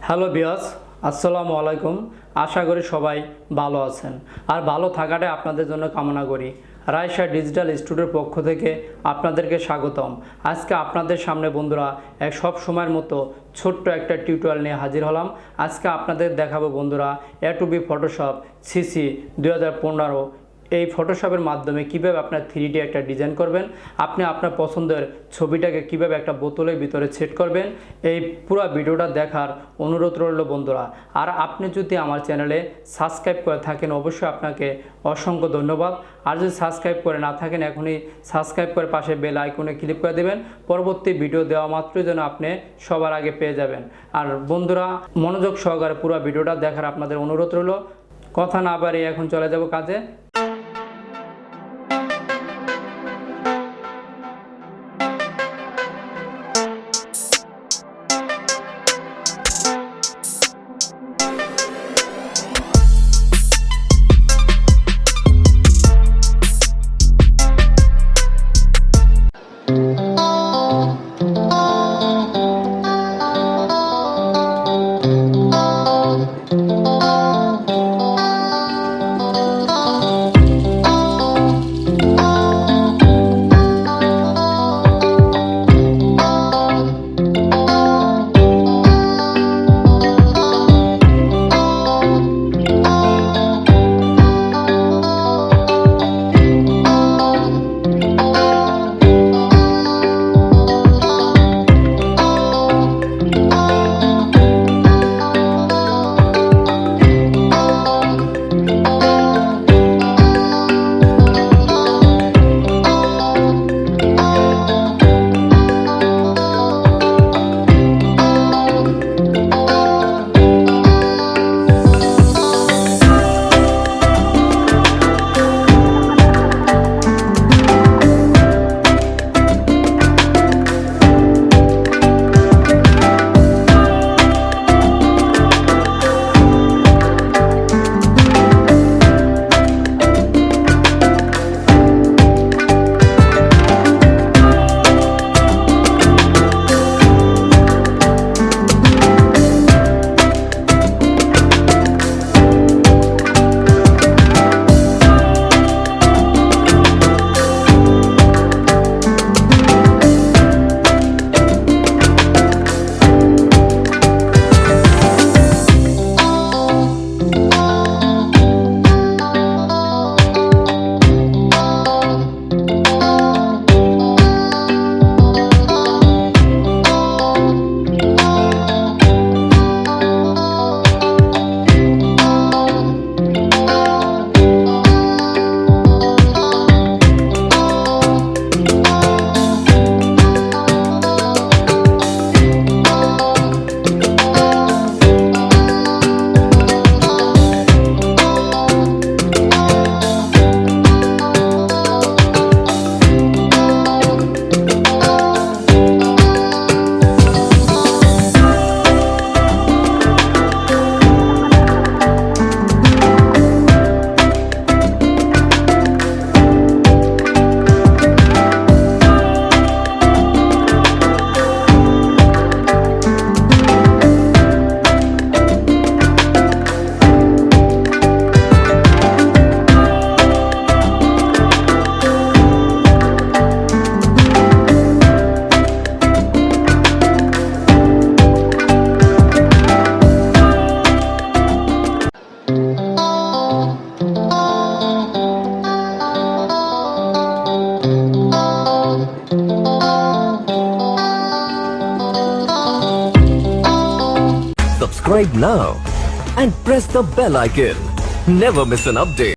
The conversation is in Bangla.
হ্যালো বিয়াস, আসসালামু আলাইকুম। আশা করি সবাই ভালো আছেন আর ভালো থাকাটাই আপনাদের জন্য কামনা করি। রাইসা ডিজিটাল স্টুডিওর পক্ষ থেকে আপনাদেরকে স্বাগতম। আজকে আপনাদের সামনে বন্ধুরা এক সব সময়ের মতো ছোট্ট একটা টিউটোরিয়াল নিয়ে হাজির হলাম। আজকে আপনাদের দেখাবো বন্ধুরা A2B ফটোশপ সিসি 2015 এই ফটোশপের মাধ্যমে কিভাবে আপনার 3D একটা ডিজাইন করবেন, আপনি আপনার পছন্দের ছবিটাকে কিভাবে একটা বোতলের ভিতরে সেট করবেন, এই পুরো ভিডিওটা দেখার অনুরোধ রইল বন্ধুরা। আর আপনি যদি আমার চ্যানেলে সাবস্ক্রাইব করে থাকেন অবশ্যই আপনাকে অসংখ্য ধন্যবাদ। আর যদি সাবস্ক্রাইব করে না থাকেন এখনই সাবস্ক্রাইব করে পাশে বেল আইকনে ক্লিক করে দেবেন, পরবর্তী ভিডিও দেওয়া মাত্রই যেন আপনি সবার আগে পেয়ে যাবেন। আর বন্ধুরা মনোযোগ সহকারে পুরো ভিডিওটা দেখার আপনাদের অনুরোধ রইল। কথা না বাড়িয়ে এখন চলে যাব কাজে। Subscribe now and press the bell icon. Never miss an update.